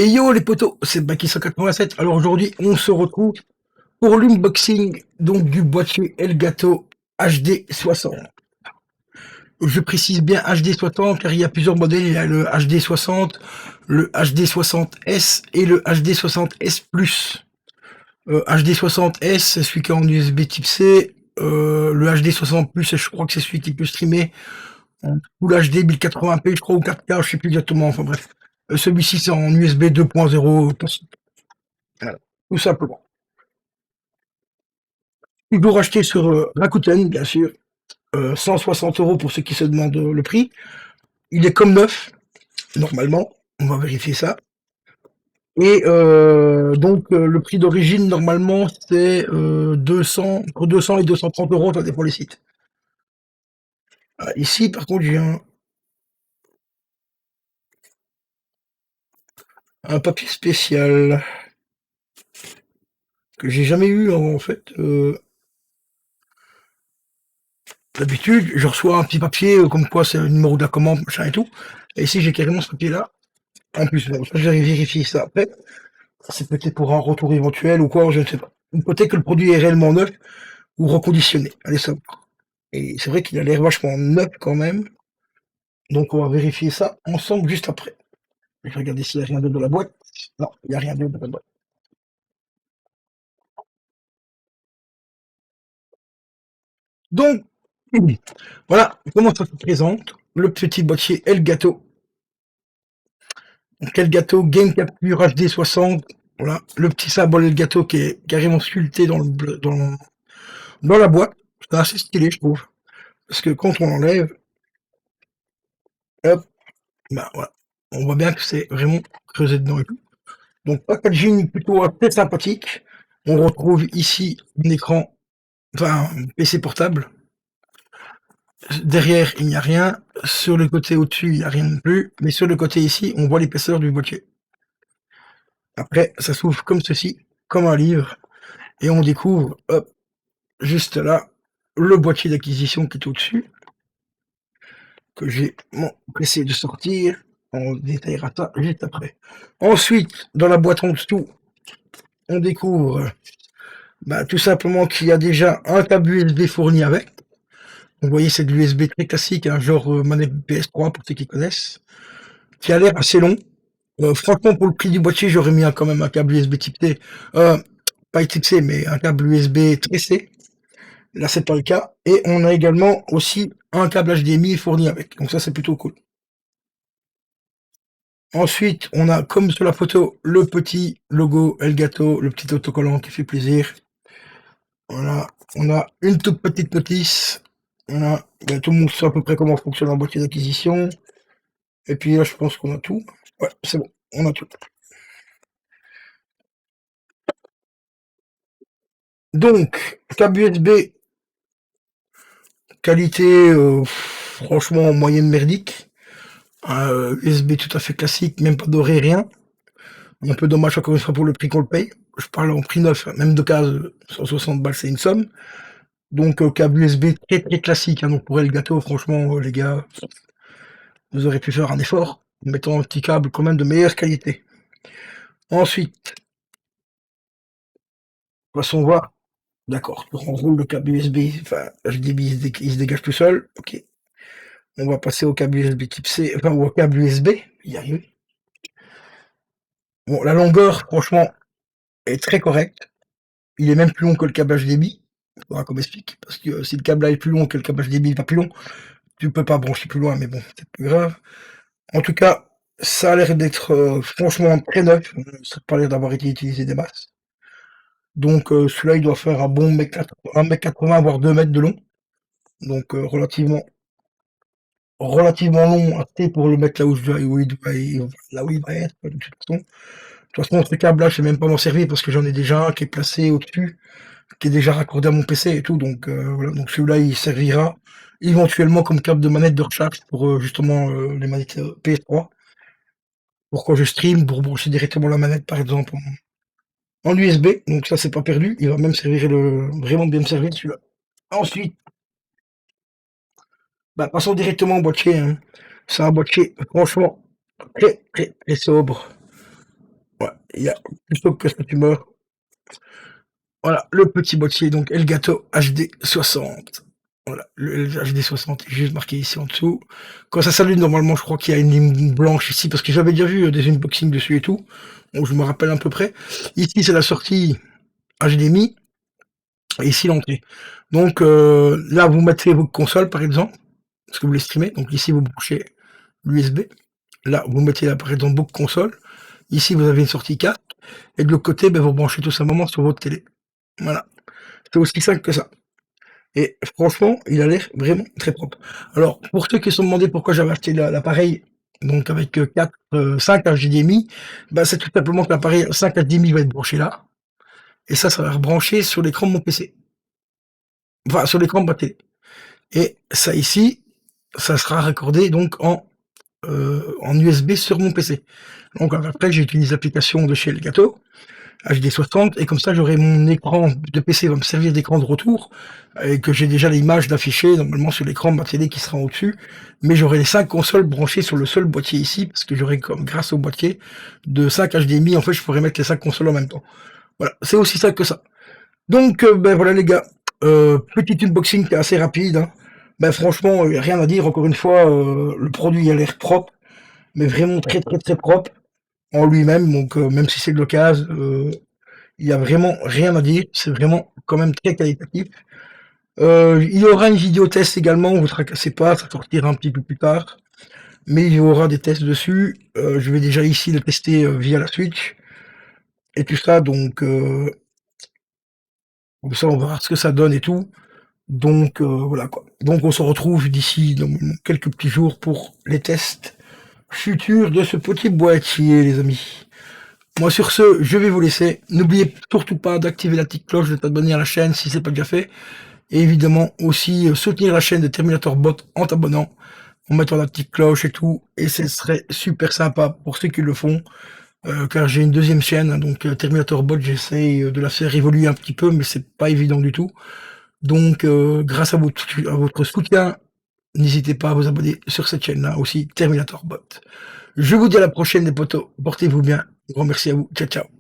Et yo les potos, c'est Baki 187. Alors aujourd'hui, on se retrouve pour l'unboxing donc du boîtier Elgato HD 60. Je précise bien HD 60 car il y a plusieurs modèles. Il y a le HD 60, le HD 60S et le HD 60S Plus. HD 60S, c'est celui qui est en USB type C. Le HD 60 Plus, je crois que c'est celui qui peut streamer ou l'HD 1080p, je crois, ou 4K, je sais plus exactement. Enfin bref. Celui-ci, c'est en USB 2.0. Voilà, tout simplement. Toujours acheté sur Rakuten, bien sûr. 160 € pour ceux qui se demandent le prix. Il est comme neuf, normalement. On va vérifier ça. Et donc, le prix d'origine, normalement, c'est 200, entre 200 et 230 €, ça dépend les sites. Ici, par contre, j'ai un papier spécial que j'ai jamais eu, en fait. D'habitude, je reçois un petit papier comme quoi c'est le numéro de la commande, machin et tout. Et ici, j'ai carrément ce papier-là. En plus, bon, ça, je vais vérifier ça après. C'est peut-être pour un retour éventuel ou quoi, je ne sais pas. Ou peut-être que le produit est réellement neuf ou reconditionné. Allez savoir. Et c'est vrai qu'il a l'air vachement neuf quand même. Donc on va vérifier ça ensemble juste après. Je vais regarder s'il n'y a rien d'autre dans la boîte. Non, il n'y a rien d'autre dans la boîte. Donc, voilà comment ça se présente. Le petit boîtier Elgato. Donc Elgato Game Capture HD 60. Voilà, le petit symbole Elgato qui est carrément sculpté dans la boîte. C'est assez stylé, je trouve. Parce que quand on l'enlève, hop, bah voilà, on voit bien que c'est vraiment creusé dedans et tout. Donc packaging plutôt assez sympathique. On retrouve ici un écran, enfin un PC portable. Derrière, il n'y a rien. Sur le côté au-dessus, il n'y a rien non plus. Mais sur le côté ici, on voit l'épaisseur du boîtier. Après, ça s'ouvre comme ceci, comme un livre. Et on découvre, hop, juste là, le boîtier d'acquisition qui est au-dessus. Que j'ai essayé de sortir. On détaillera ça juste après. Ensuite, dans la boîte en dessous, on découvre tout simplement qu'il y a déjà un câble USB fourni avec. Vous voyez, c'est de l'USB très classique, un genre manette PS3 pour ceux qui connaissent, qui a l'air assez long. Franchement, pour le prix du boîtier, j'aurais mis quand même un câble USB type C. Pas type C, mais un câble USB très C. Là, c'est pas le cas. Et on a également aussi un câble HDMI fourni avec. Donc ça, c'est plutôt cool. Ensuite, on a, comme sur la photo, le petit logo Elgato, le petit autocollant qui fait plaisir. Voilà, on a une toute petite notice. Voilà, tout le monde sait à peu près comment fonctionne un boîtier d'acquisition. Et puis là, je pense qu'on a tout. Ouais, c'est bon, on a tout. Donc, câble USB, qualité franchement moyenne merdique. USB tout à fait classique, même pas doré, rien. Un peu dommage encore une fois pour le prix qu'on le paye. Je parle en prix neuf, hein, même de cas 160 balles, c'est une somme. Donc câble USB très très classique, hein, donc pour Elgato, franchement les gars, vous aurez pu faire un effort, en mettant un petit câble quand même de meilleure qualité. Ensuite, de toute façon on voit, d'accord, on roule le câble USB, enfin HDMI il se dégage tout seul, ok. On va passer au câble USB type C, enfin au câble USB, y arriver. Bon, la longueur, franchement, est très correcte. Il est même plus long que le câble HDMI. Voilà, comme explique. Parce que si le câble là est plus long que le câble HDMI n'est pas plus long, tu peux pas brancher plus loin, mais bon, c'est plus grave. En tout cas, ça a l'air d'être franchement très neuf. Ça n'a pas l'air d'avoir été utilisé des masses. Donc celui-là, il doit faire un bon 1m80, voire 2 mètres de long. Donc relativement long, assez pour le mettre là où, là où il va être, de toute façon. De toute façon, ce câble-là, je sais même pas m'en servir parce que j'en ai déjà un qui est placé au-dessus, qui est déjà raccordé à mon PC et tout. Donc voilà, donc celui-là, il servira éventuellement comme câble de manette de recharge pour justement les manettes PS3. Pour quand je stream, pour brancher directement la manette, par exemple, en USB. Donc ça, c'est pas perdu. Il va même servir vraiment bien me servir celui-là. Ensuite, passons directement au boîtier. Hein. C'est un boîtier, franchement, très, très, très sobre. Ouais, il y a plutôt que ça tu meurs. Voilà, le petit boîtier, donc Elgato HD 60. Voilà, le HD 60 est juste marqué ici en dessous. Quand ça s'allume, normalement, je crois qu'il y a une ligne blanche ici, parce que j'avais déjà vu des unboxings dessus et tout, donc je me rappelle à peu près. Ici, c'est la sortie HDMI, et ici l'entrée. Donc là, vous mettez votre console, par exemple, parce que vous les streamez. Donc ici, vous branchez l'USB. Là, vous mettez là, par exemple, votre console. Ici, vous avez une sortie 4. Et de l'autre côté, ben, vous branchez tout simplement sur votre télé. Voilà. C'est aussi simple que ça. Et franchement, il a l'air vraiment très propre. Alors, pour ceux qui se sont demandé pourquoi j'avais acheté l'appareil, donc avec 4, 5 HDMI, bah, c'est tout simplement que l'appareil 5 HDMI va être branché là. Et ça va rebrancher sur l'écran de mon PC. Enfin, sur l'écran de ma télé. Et ça ici, ça sera raccordé donc en USB sur mon PC. Donc après, j'utilise l'application de chez Elgato, HD60, et comme ça, j'aurai mon écran de PC va me servir d'écran de retour, et que j'ai déjà l'image d'afficher normalement sur l'écran de ma télé qui sera au-dessus, mais j'aurai les 5 consoles branchées sur le seul boîtier ici, parce que j'aurai comme grâce au boîtier de 5 HDMI, en fait, je pourrais mettre les 5 consoles en même temps. Voilà, c'est aussi ça que ça. Donc, ben voilà les gars, petit unboxing qui est assez rapide, hein. Ben franchement, rien à dire, encore une fois, le produit a l'air propre, mais vraiment très très très propre en lui-même, donc même si c'est de l'occasion, il y a vraiment rien à dire, c'est vraiment quand même très qualitatif. Il y aura une vidéo test également, vous tracassez pas, ça sortira un petit peu plus tard, mais il y aura des tests dessus. Je vais déjà ici le tester via la Switch et tout ça, donc comme ça on verra ce que ça donne et tout. Donc voilà quoi. Donc on se retrouve d'ici dans quelques petits jours pour les tests futurs de ce petit boîtier, les amis. Moi sur ce, je vais vous laisser. N'oubliez surtout pas d'activer la petite cloche, de t'abonner à la chaîne si c'est pas déjà fait. Et évidemment aussi soutenir la chaîne de Terminator Bot en t'abonnant, en mettant la petite cloche et tout. Et ce serait super sympa pour ceux qui le font. Car j'ai une deuxième chaîne, hein, donc Terminator Bot, j'essaye de la faire évoluer un petit peu, mais c'est pas évident du tout. Donc grâce à votre soutien, n'hésitez pas à vous abonner sur cette chaîne-là aussi, Terminator Bot. Je vous dis à la prochaine les potos, portez-vous bien, grand merci à vous, ciao ciao.